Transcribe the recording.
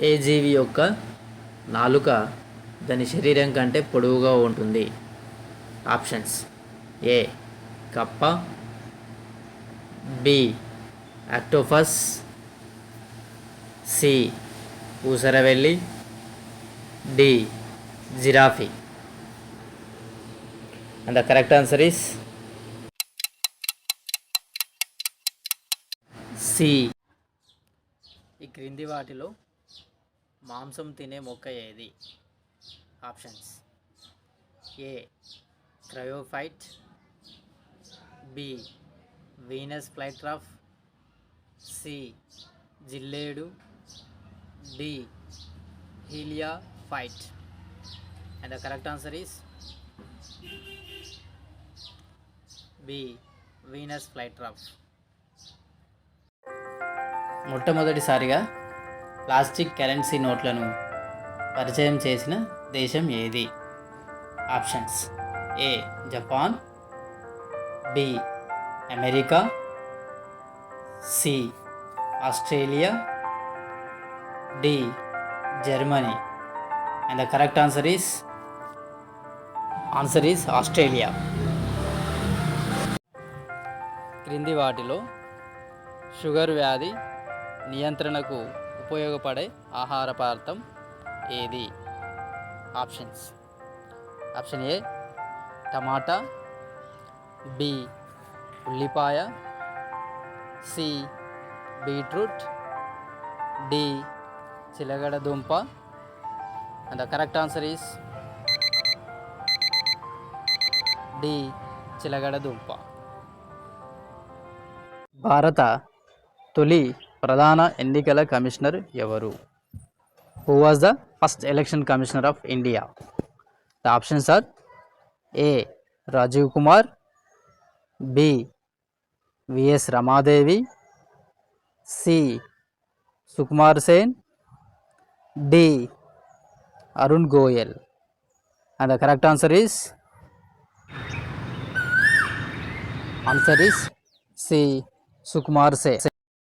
ఏ జీవి యొక్క నాలుక దాని శరీరం కంటే పొడవుగా ఉంటుంది? ఆప్షన్స్: ఏ కప్ప, బి ఆక్టోపస్, సి ఊసరవెల్లి, D giraffe. And the correct answer is C. ఈ క్రింది వాటిలో మాంసం తినే మొక్క ఏది? Options: A cryophyte, B Venus flytrap, C జిల్లేడు, D heliophyte. And the correct answer is B Venus flytrap. మొట్టమొదటిసారిగా ప్లాస్టిక్ కరెన్సీ నోట్లను పరిచయం చేసిన దేశం ఏది? Options: A Japan, B America, C Australia, D Germany. And the correct answer is Australia. క్రింది వాటిలో sugar వ్యాధి నియంత్రణకు ఉపయోగపడే ఆహార పదార్థం ఏది? Options: option A tomato, B ఉల్లిపాయ, సి బీట్రూట్, డి చిలగడ దుంప. And the correct answer is D చిలగడ దుంప. భారత తొలి ప్రధాన ఎన్నికల కమిషనర్ ఎవరు? Who was the first election commissioner of India? The options are: A Rajiv Kumar, B V S Ramadevi, C Sukumar Sen, D Arun Goyal. And the correct answer is C Sukumar Sen.